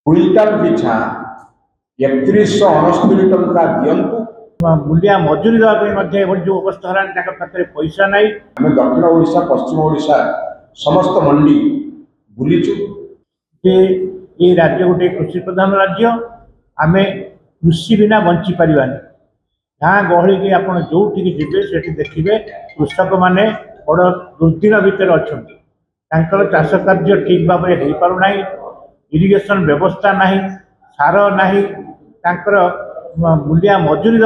Quintal पिछा 3169 टंका दिंतु। मूलिया मजूरी देवाई जो अवस्था है पाखे पैसा ना। आम दक्षिण ओडिशा पश्चिम ओडिशा समस्त मंडी बुलीचु। ये राज्य गोटे कृषि प्रधान राज्य। आम कृषि बिना बंची पारानी। गाँ गहली की आप जो जी से देखिए कृषक मैंने बड़ दुर्दिन भितर अच्छा चाष कार्य ठीक भाव में हो पारना। इरिगेशन व्यवस्था ना, सार ना, मूलिया मजूरी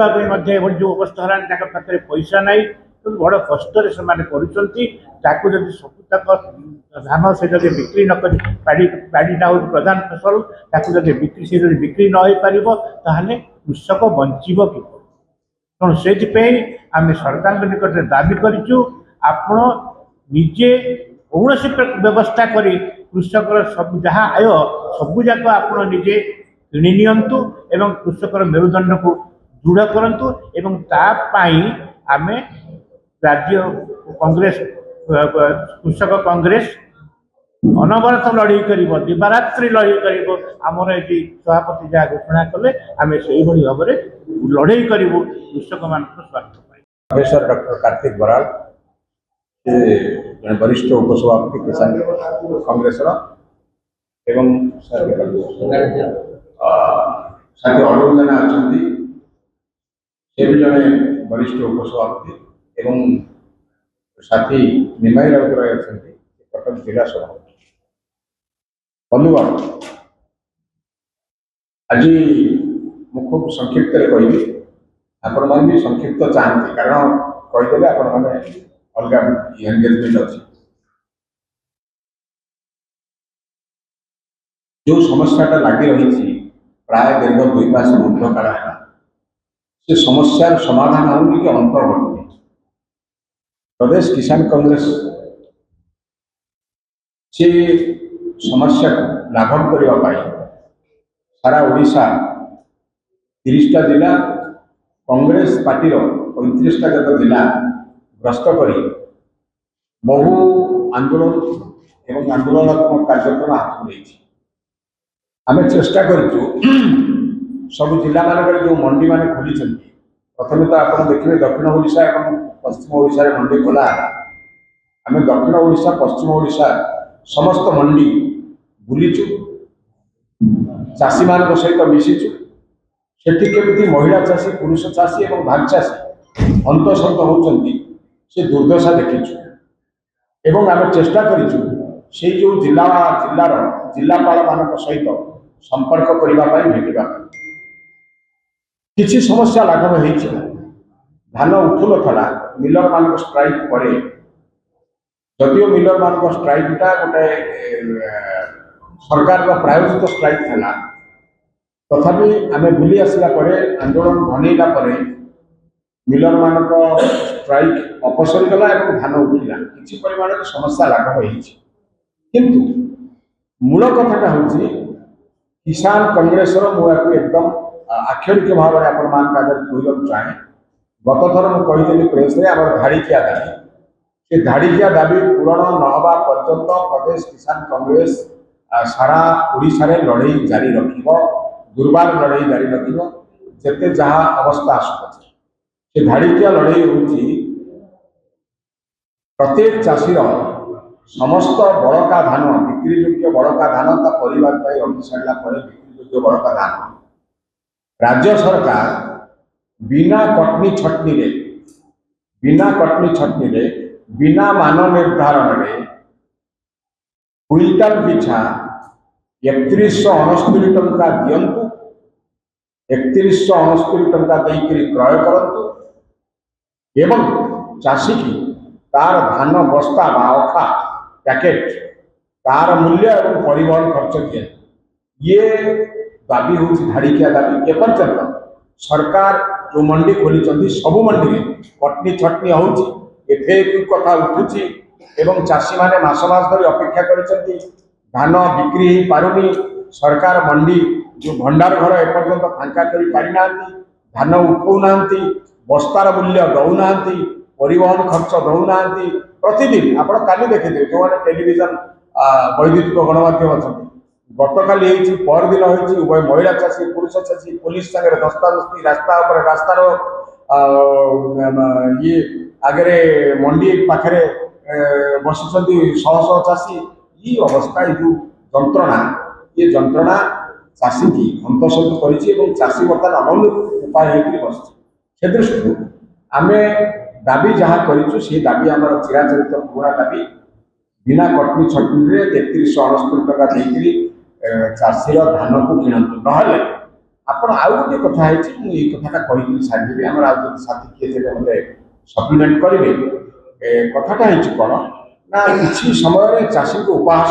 देवाई जो अवस्था है पाखे पैसा ना। तो बड़ कष्ट से कर सबूतक धान से जब बिक्री न कर पाड़ीटा हूँ प्रधान फसल ताकू जब बिक्री से बिक्री न हो पार ताहले कृषक बंचब कि तेणु से आम सरकार निकट में दाबी करूँ आपण निजे कौन व्यवस्था कर कृषक सब जहाँ आय सबूक आप निजे किणी नियंतु एवं कृषक मेरुदंड को दृढ़ करंतु एवं तापाई आम राज्य कांग्रेस कृषक कांग्रेस अनवरत लड़ई कर दिवारात्रि लड़ई कर आमर ये सभापति जहाँ घोषणा कले आम से भाव में लड़ई करूँ कृषक मान स्वार्थ। प्रोफेसर डॉक्टर कार्तिक बराल जन वरिष्ठ उपसभापति किसान कांग्रेस एवं साथी अरुण जेना अच्छा से भी जड़े वरिष्ठ उपसभापति एवं साथी निमाई राउतराय अच्छा कटक जिला सभापति। बंधुगण आज मु खूब संक्षिप्त कहि आपण मैंने भी संक्षिप्त चाहती कारण कहीदे आपण मैंने अलग एंगेजमेंट अच्छी जो समस्याटा लगी रही प्राय दीर्घ 2 मास ऊर्ध काल है से समस्यार समाधान होनी कि अंत घटुनि। प्रदेश किसान कांग्रेस से समस्या लाघव करने सारा ओडिशा 30टा जिला कांग्रेस पार्टी 35टा जत जिला ग्रस्त कर बहु आंदोलन एवं आंदोलनात्मक कार्यक्रम हाथ में आम चेष्टा करूँ सब जिला मानक जो मंडी मान खोली प्रथम तो आप देखिए दक्षिण ओडिशा और पश्चिम ओडिशा मंडी खोला आम दक्षिण ओडिशा पश्चिम ओडिशा समस्त मंडी बुलीचु चाषी मान सहित मिशीचु सेठी केमती महिला चाषी पुरुष चाषी और भाग चाषी हंतसंत होती से दुर्दशा देखीचु एवं आम चेष्टा करूँ से जो जिलार जिलापाल मान सहित संपर्क करने भेटा किसी समस्या लाघव हो धान उठू ना मिलर मान स्ट्राइक पर जदिव मिलर मान स्ट्राइकटा गोटे सरकार प्रायोजित स्ट्राइक था तथापि आम बुली आसला आंदोलन घनईला मिलर मान स्ट्राइक अपसरी गला और धान उठिला किसी परिमाण समस्या लाघव किंतु मूल कथाटा हूँ किसान कांग्रेस मुझे एकदम आक्षरिक भाव में आपण मान कहवाक चाहे गत थर मुझे प्रेस में आम धाड़िकिया दाबी से धाड़िकिया दाबी पूरण नहवा पर्यंत प्रदेश किसान कांग्रेस सारा ओडिशा रे लड़ई जारी रखिब दुर्बार लड़ई जारी रखिब जेते जहाँ अवस्था आसुचे से धाड़िकिया लड़ई हूँ प्रत्येक चाषीर समस्त बड़का धान बिक्री योग्य बड़का धान परिवार रखी सारा बिक्री योग्य बड़का धान राज्य सरकार बिना कटनी छटनी रे बिना मान निर्धारण में क्विंटाल पिछा 3169 टंका दिंतु 3169 टंका देकर क्रय करंतु एवं चाषी की तार धान बस्ता बा अखा पैकेट तार मूल्य और परिवहन खर्च दिए ये दाबी हूँ धाड़िकिया दाबी एपर्यंत सरकार जो मंडी खोली सबू मंडी में कटनी छटनी हो कथा उठुची एवं चाषी माने मास धरी अपेक्षा कर धान बिक्री हो पारुनी सरकार मंडी जो भंडार घर एपर्यंत फांका कर पारिना धान उठाऊना बस्तार मूल्य दौना परिवहन खर्च दौना प्रतिदिन आप काली देखिए जो मैंने टेलीविजन वैद्युतिक गणमाध्यम अच्छा गतकाली परदिन होती उभय महिला चाषी पुरुष चाषी पुलिस सागर दस्तादस्ती रास्ता रास्तार ये आगे मंडी पाखे बस शह शह चाषी ये अवस्था जो जंत्रणा ये जंत्रणा चाषी की हंतसंत कर चाषी बर्तमान अमूल्य उपाय बस से दृष्टि आम दाबी जहाँ करूँ से दाबी आम चिराचरित पुराणा दाबी बिना कटनी छटनी 3369 टका देकर चाषीर धान को किणतु ना आप आउ गोटे कथा ये कथा कही सारी आम साथी किए थे मतलब सप्लीमेंट करेंगे कथाटा कौन ना कि समय चाषी को उपहास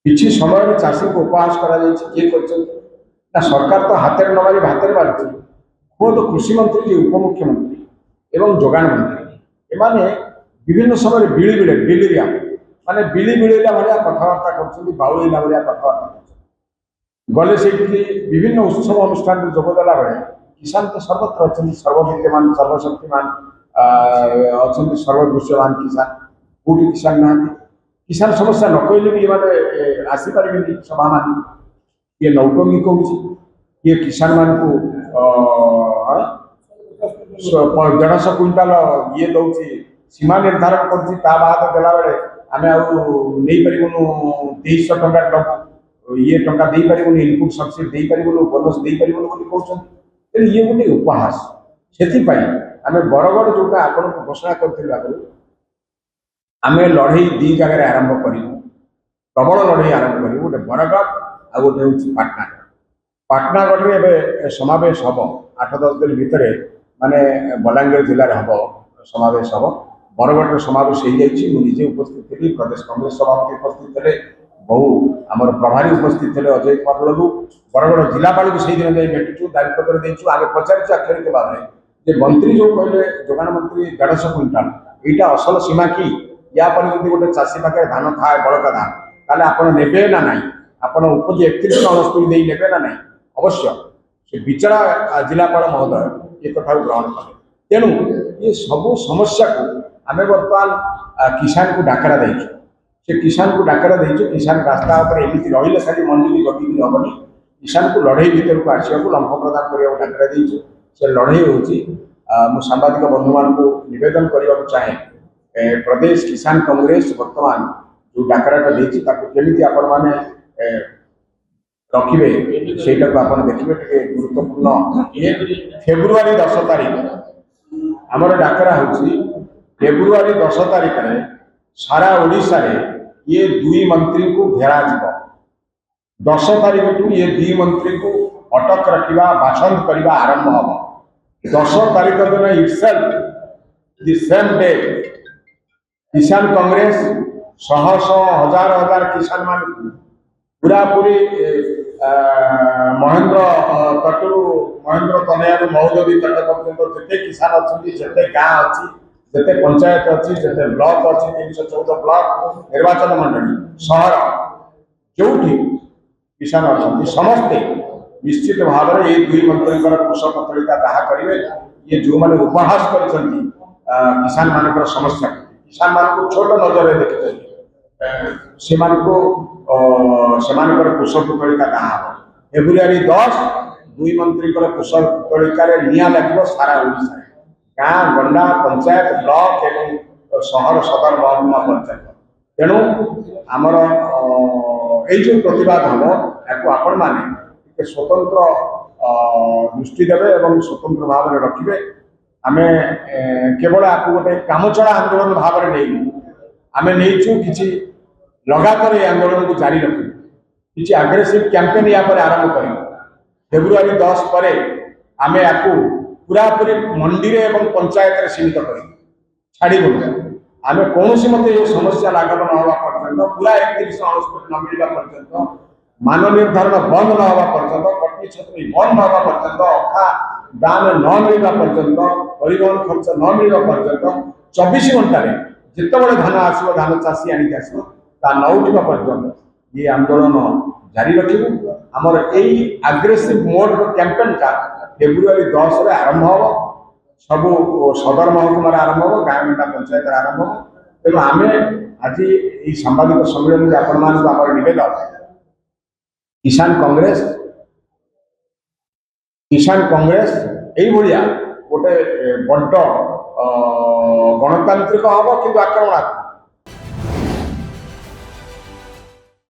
किसी समय चाषी को उपहास किए कर सरकार तो हाथ न मारी भात मारुति खुद कृषि मंत्री जी उपमुख्यमंत्री एवं जोगाण मंत्री एमाने विभिन्न समय बिली बिले बिलिया माने बिली बिलेला भाया कथबार्ता कर बाउला भाया कथबार्ता गले से विभिन्न उत्सव अनुष्ठान जोगदेला बेले किसान तो सर्वत्र अच्छा सर्वविद्यमान सर्वशक्तिमान अच्छा सर्वदृश्यमान किसान कौटी किसान ना किसान समस्या न कहले भी ये आसीपारे सभा मान ये नौटंगी कौन ये किसान मान को 150 क्विंटाल ये दौर सीमा निर्धारण करदेला बेले आम आईपारूँ 2300 टका ये टंका दे पारूँ इनपुट सब्सिडी दे पारूँ बोनस दे पारूँ कहते ये गोटे उपहास से आम बरगढ़ जोटा आपन को घोषणा करूँ आगे आम लड़े दी जगह आरंभ करूँ प्रबल लड़े आरंभ करूँ गोटे बरगढ़ आ गोटे हूँ पाटनागढ़ पाटनागढ़ में समावेश हम 8-10 दिन भितर माने बलांगीर जिले में हम समावेश हम बरगढ़ समावेश हो जाइए उपस्थित थी प्रदेश कांग्रेस सभापति उपस्थित थे बहु आमर प्रभारी उपस्थित थे अजय कुमार लघु बरगढ़ जिलापाल को सही दिन भेटुचु दाबीपत्र देचु आगे पचारू आक्षरिक भाव में मंत्री जो कहले जोगाण मंत्री 150 क्विंटाल यहाँ असल सीमा कि या पर गोटे चाषी पाखे धान थाए बड़का धान ताले आपन नेबे ना नहीं आपन उपज 3169 दे नेबे ना नहीं अवश्य से बिचरा जिलापाल महोदय ये कथा ग्रहण कले तेणु ये सब समस्या को आम बर्तमान किसान को डाकरा देचु से किसान को डाकरा देचु किसान रास्ता एमती रही सारी मंडी की जगी हेनी किसान को लड़े भर को आसवा लंफ प्रदान करने डाकरा देचु से लड़े हूँ सांबादिक बंधु मान को निवेदन करने चाहे प्रदेश किसान कांग्रेस बर्तमान जो डाकराटा देती आपण मैंने रखिए से देखिए गुरुत्वपूर्ण ये फेब्रुआरी 10 तारीख आमर डाकरा हूँ फेब्रुआरी 10 तारीख में सारा ओडिशा रे ये 2 मंत्री को घेरा 10 तारीख टू ये 2 मंत्री को अटक रखा बाछंद करने आरंभ हम 10 तारीख दिन इटसेल्फ द सेम डे किसान कांग्रेस शह शह हजार हजार किसान मान पूरा पूरी महेंद्र तटू महेंद्र तनया महोदय तट पर्यटन जिते किसान अच्छा जिते गाँ अच्छी जिते पंचायत अच्छी जिते ब्लॉक अच्छी 314 ब्लॉक निर्वाचन मंडली सहर जो किसान अच्छा समस्ते निश्चित भाव में ये 2 मंत्री कुश पत्रिका दाह करेंगे ये जो मैंने उपहास कर किसान मान समस्या किसान मान को छोट नजर देखते से कुश पुतलिका दाह फेब्रुआरी 10 2 मंत्री कुश पुतलिकार निया लगे सारा ओडिशा गाँ गंडा पंचायत ब्लॉक एवं सहर सदर महकुमा पंचायत तेणु आमर जो प्रतिवाद हम या आपण मैंने स्वतंत्र दृष्टि देवे और स्वतंत्र भाव में रखिए आम केवल आपको गोटे कामचला आंदोलन भाव में नहीं आम नहीं कि लगातार ये आंदोलन को जारी रखी किसी आग्रेसिव कैंपेन या पर आरंभ कर फेब्रुआरी 10 पर आम या पूरा पूरी मंडी एवं पंचायत सीमित कर छाड़ू आम कौन मत ये समस्या लाघव न हवा पर्यंत पूरा 3169 न मिलवा पर्यंत मान निर्धारण बंद न हवा पर्यंत कटनी छतरी बंद न हवा पर्यंत अखा दाम न मिलवा पर्यंत परिवहन खर्च न मिलवा पर्यंत 24 घंटे जिते धान आसो धान चाषी आणिक आसो ता न उठा पर्यंत ये आंदोलन जारी रखू आमर यही आग्रेसिव मोड कैंपेन का फेब्रुआरी 10 रे आरंभ हम सब सदर महकुमार आरंभ हम गाँ गंडा पंचायत आरंभ हम तेणु आम आज ये सांबादिक सम्मेलन में आपण मान निवेदन କିଷାନ କଂଗ୍ରେସ ଏଇଭଳିଆ ଗୋଟେ ବଡ ଗଣତାନ୍ତ୍ରିକ ହବ କିନ୍ତୁ ଆକ୍ରମଣାତ୍ମକ